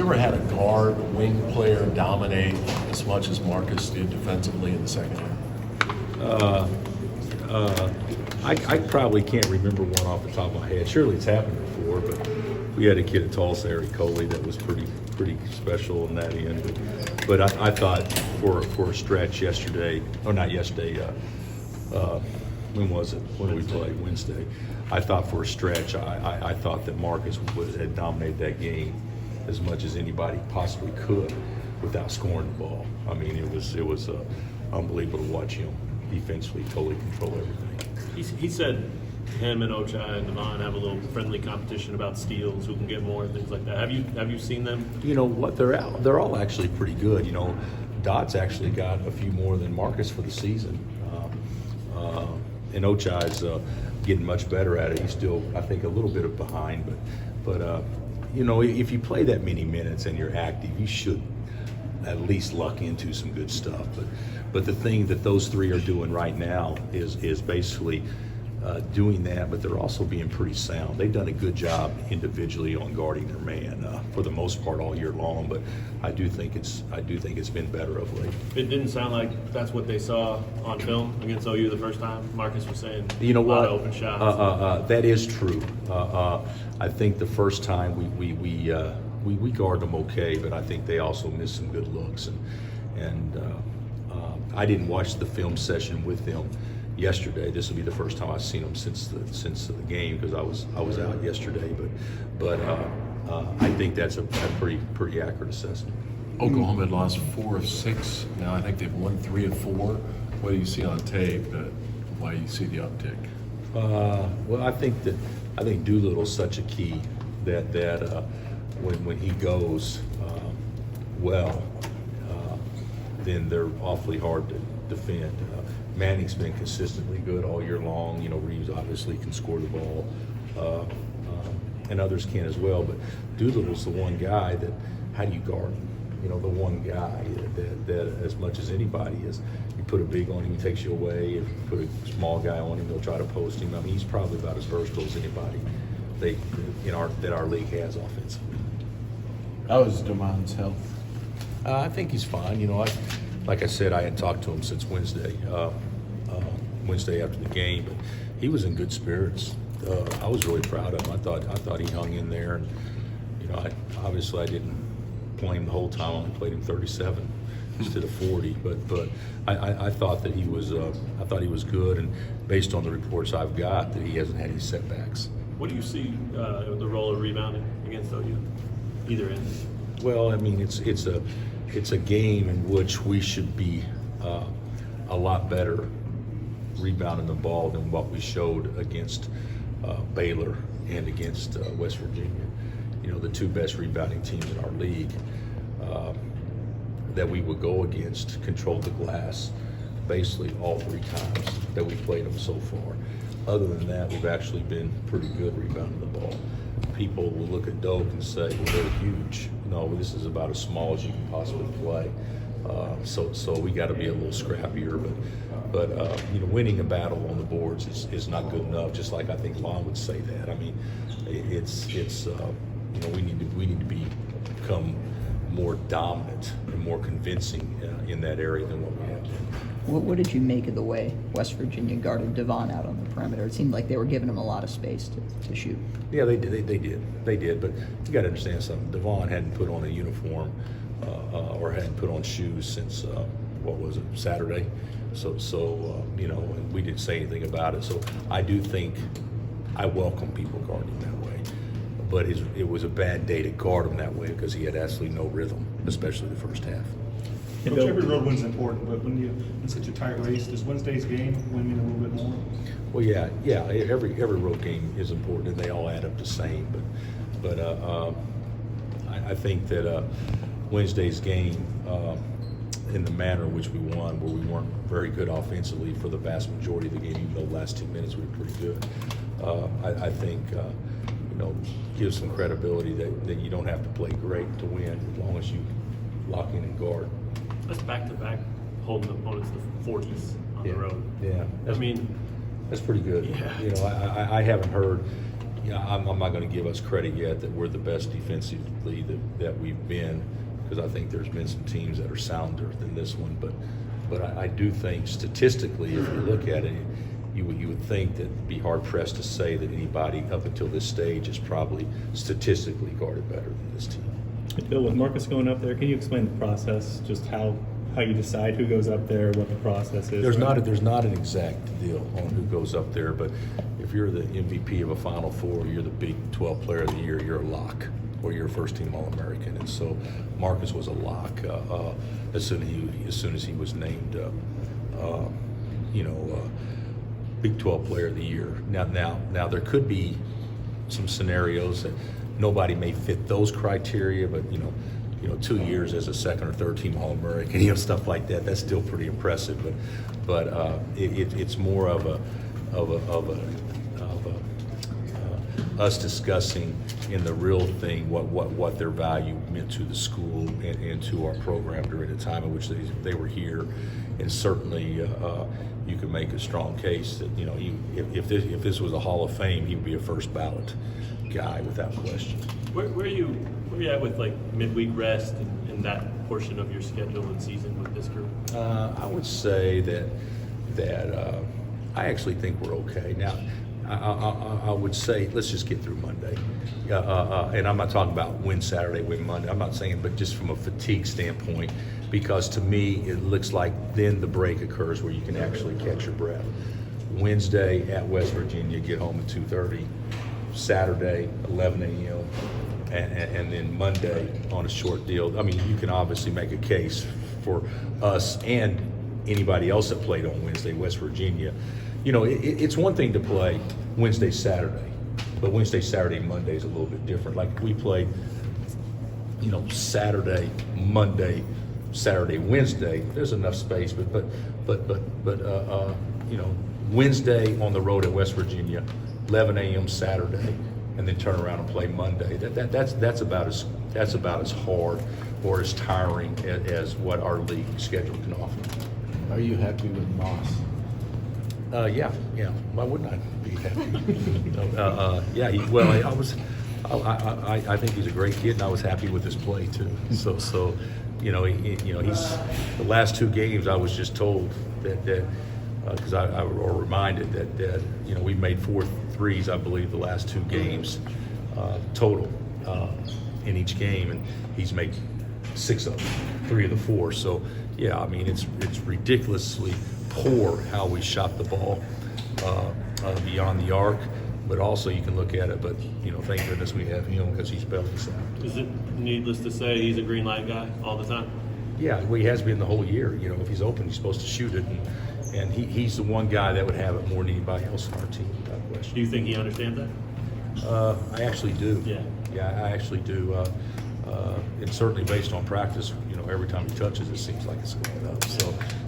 you ever had a guard, wing player dominate as much as Marcus did defensively in the second half? I probably can't remember one off the top of my head. Surely it's happened before, but we had a kid at Tulsa, Eric Coley, that was pretty special in that end. But I thought for a stretch yesterday, or not yesterday, when was it? When did we play? Wednesday. I thought for a stretch, I thought that Marcus had dominated that game as much as anybody possibly could without scoring the ball. I mean, it was unbelievable to watch him defensively totally control everything. He said him and Ochai and Devon have a little friendly competition about steals, who can get more, and things like that. Have you seen them? You know what? They're all actually pretty good. You know, Dot's actually got a few more than Marcus for the season, and Ochai's getting much better at it. He's still, I think, a little bit behind, but you know, if you play that many minutes and you're active, you should at least luck into some good stuff. But the thing that those three are doing right now is basically doing that, but they're also being pretty sound. They've done a good job individually on guarding their man for the most part all year long. But I do think it's been better of late. It didn't sound like that's what they saw on film against OU the first time. Marcus was saying, you know a lot what? of open shots. That is true. I think the first time we guard them okay, but I think they also missed some good looks. And I didn't watch the film session with them yesterday. This will be the first time I've seen them since the game, because I was out yesterday. But I think that's a pretty accurate assessment. Oklahoma had lost 4 of 6. Now I think they've won 3 of 4. What do you see on tape? Why do you see the uptick? Well, I think Doolittle's such a key that when he goes well, then they're awfully hard to defend. Manning's been consistently good all year long. You know, Reeves obviously can score the ball, and others can as well. But Doolittle's the one guy that, how do you guard him? You know, the one guy that as much as anybody is, you put a big on him, he takes you away. If you put a small guy on him, they'll try to post him. I mean, he's probably about as versatile as anybody that our league has offensively. How is Devon's health? I think he's fine. You know, like I said, I hadn't talked to him since Wednesday after the game, but he was in good spirits. I was really proud of him. I thought he hung in there, and you know, I didn't play him the whole time. I only played him 37 instead of 40, but I thought that he was good, and based on the reports I've got, that he hasn't had any setbacks. What do you see the role of rebounding against OU? Either end. Well, I mean, it's a game in which we should be a lot better rebounding the ball than what we showed against Baylor and against West Virginia. You know, the two best rebounding teams in our league that we would go against controlled the glass basically all 3 times that we played them so far. Other than that, we've actually been pretty good rebounding the ball. People will look at Doak and say, well, they're huge. No, this is about as small as you can possibly play. So we got to be a little scrappier. But you know, winning a battle on the boards is not good enough. Just like I think Lon would say that. I mean, it's you know, we need to become more dominant and more convincing in that area than what we have been. What did you make of the way West Virginia guarded Devon out on the perimeter? It seemed like they were giving him a lot of space to shoot. Yeah, they did. But you got to understand something. Devon hadn't put on a uniform or hadn't put on shoes since what was it, Saturday? So you know, and we didn't say anything about it. So I do think I welcome people guarding him that way. But it was a bad day to guard him that way because he had absolutely no rhythm, especially the first half. Coach, every road win's important, but when you're in such a tight race, does Wednesday's game win me a little bit more? Well, yeah. Every road game is important, and they all add up the same. But I think that Wednesday's game, in the manner in which we won, where we weren't very good offensively for the vast majority of the game, even though the last 2 minutes we were pretty good, I think you know, gives some credibility that you don't have to play great to win as long as you lock in and guard. That's back-to-back holding opponents to 40s on the road. Yeah, I mean, that's pretty good. Yeah. You know, I haven't heard I'm not going to give us credit yet that we're the best defensively that we've been, because I think there's been some teams that are sounder than this one. But I do think statistically, if you look at it, you would think that it'd be hard pressed to say that anybody up until this stage is probably statistically guarded better than this team. Bill, with Marcus going up there, can you explain the process, just how you decide who goes up there, what the process is? There's not an exact deal on who goes up there, but if you're the MVP of a Final Four, you're the Big 12 Player of the Year, you're a lock, or you're a first-team All-American. And so Marcus was a lock as soon as he was named, Big 12 Player of the Year. Now there could be some scenarios that nobody may fit those criteria, but 2 years as a second or third team All-American, stuff like that. That's still pretty impressive. But it's more of us discussing in the real thing what their value meant to the school and to our program during the time in which they were here. And certainly you can make a strong case that if this was a Hall of Fame, he would be a first ballot guy without question. Where are you at with like midweek rest and that portion of your schedule and season with this group? I would say that I actually think we're okay. Now, I would say let's just get through Monday. And I'm not talking about win Saturday, win Monday. I'm not saying, but just from a fatigue standpoint, because to me it looks like then the break occurs where you can actually catch your breath. Wednesday at West Virginia, get home at 2:30. Saturday, 11 a.m. And then Monday on a short deal. I mean, you can obviously make a case for us and anybody else that played on Wednesday, West Virginia. It's one thing to play Wednesday, Saturday, but Wednesday, Saturday, Monday is a little bit different. Like we played, Saturday, Monday, Saturday, Wednesday. There's enough space, but Wednesday on the road at West Virginia, 11 a.m. Saturday, and then turn around and play Monday. That's about as hard or as tiring as what our league schedule can offer. Are you happy with Moss? Yeah. Why wouldn't I be happy? I think he's a great kid, and I was happy with his play too. So he's the last two games. I was just told that because I was reminded that we made 4 threes, I believe, the last 2 games total in each game, and he's made 6 of them, 3 of the 4. So yeah, I mean it's ridiculously poor how we shot the ball beyond the arc, but also you can look at it. But thank goodness we have him because he's bailing us out. Is it needless to say he's a green light guy all the time? Yeah, well, he has been the whole year. If he's open, he's supposed to shoot it, and he's the one guy that would have it more than anybody else on our team, without question. Do you think he understands that? I actually do. Yeah, I actually do. And certainly based on practice, every time he touches, it seems like it's going up.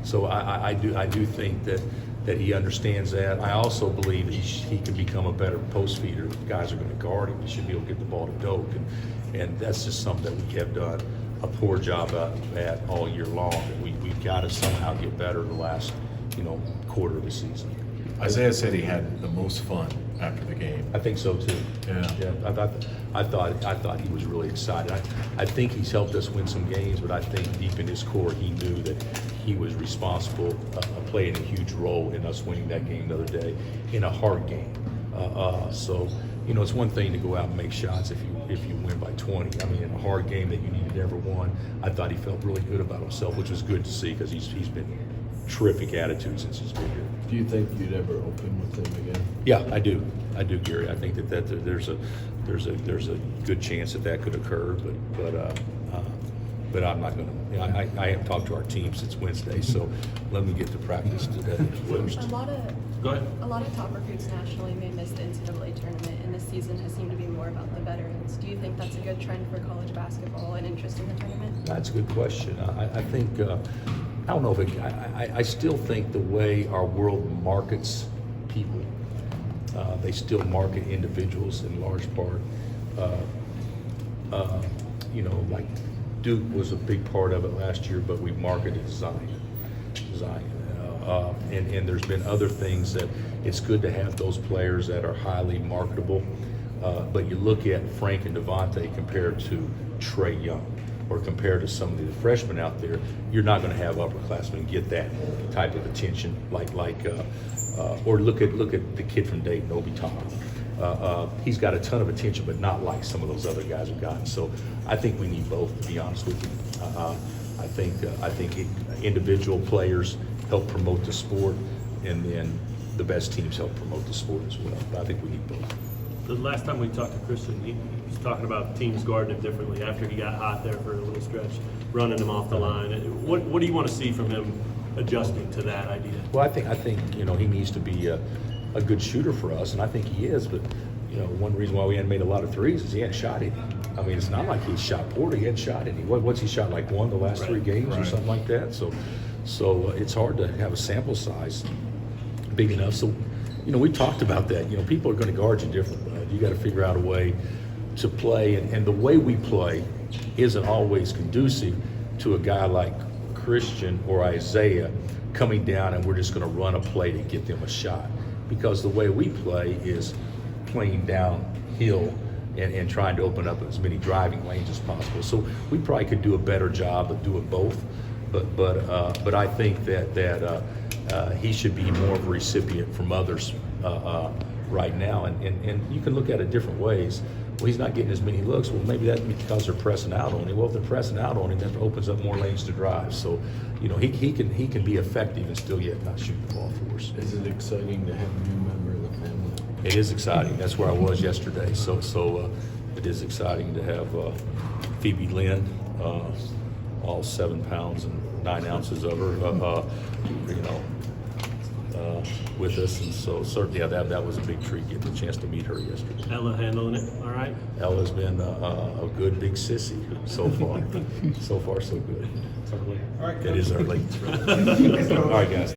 So I do think that he understands that. I also believe he can become a better post feeder. Guys are going to guard him. He should be able to get the ball to Doak, and that's just something that we have done a poor job at all year long. And we've got to somehow get better the last quarter of the season. Isaiah said he had the most fun after the game. I think so too. Yeah. I thought he was really excited. I think he's helped us win some games, but I think deep in his core he knew that he was responsible, playing a huge role in us winning that game the other day in a hard game. So it's one thing to go out and make shots if you win by 20. I mean, in a hard game that you needed every one, I thought he felt really good about himself, which was good to see because he's been terrific attitude since he's been here. Do you think you'd ever open with him again? Yeah, I do, Gary. I think that there's a good chance that could occur, but I'm not going to. I haven't talked to our team since Wednesday, so let me get to practice today first. Go ahead. A lot of top recruits nationally may miss the NCAA tournament, and this season has seemed to be more about the veterans. Do you think that's a good trend for college basketball and interest in the tournament? That's a good question. I think. I don't know if I still think the way our world markets people, they still market individuals in large part. Like Duke was a big part of it last year, but we marketed Zion. And there's been other things that it's good to have those players that are highly marketable. But you look at Frank and Devontae compared to Trey Young, or compared to some of the freshmen out there, you're not going to have upperclassmen get that type of attention or look at the kid from Dayton, Obi Toppin. He's got a ton of attention, but not like some of those other guys have gotten. So I think we need both, to be honest with you. I think individual players help promote the sport, and then the best teams help promote the sport as well. But I think we need both. The last time we talked to Christian, he was talking about teams guarding him differently after he got hot there for a little stretch, running him off the line. What do you want to see from him adjusting to that idea? Well, I think he needs to be a good shooter for us, and I think he is. But one reason why we hadn't made a lot of threes is he hadn't shot any. I mean, it's not like he shot poorly; he hadn't shot any. What's he shot, like one the last 3 games or something like that? So it's hard to have a sample size big enough. So we talked about that. People are going to guard you differently. You got to figure out a way to play, and the way we play isn't always conducive to a guy like Christian or Isaiah coming down and we're just going to run a play to get them a shot. Because the way we play is playing downhill and trying to open up as many driving lanes as possible. So we probably could do a better job of doing both. But I think that he should be more of a recipient from others right now, and you can look at it different ways. Well, he's not getting as many looks. Well, maybe that's because they're pressing out on him. Well, if they're pressing out on him, that opens up more lanes to drive. So, he can be effective and still yet not shoot the ball for us. Is it exciting to have a new member of the family? It is exciting. That's where I was yesterday. So it is exciting to have Phoebe Lynn, all 7 pounds and 9 ounces of her, with us, and so certainly that was a big treat getting the chance to meet her yesterday. Ella handling it all right? Ella's been a good big sissy so far. So far, so good. All right, It is early. Coach. All right, guys.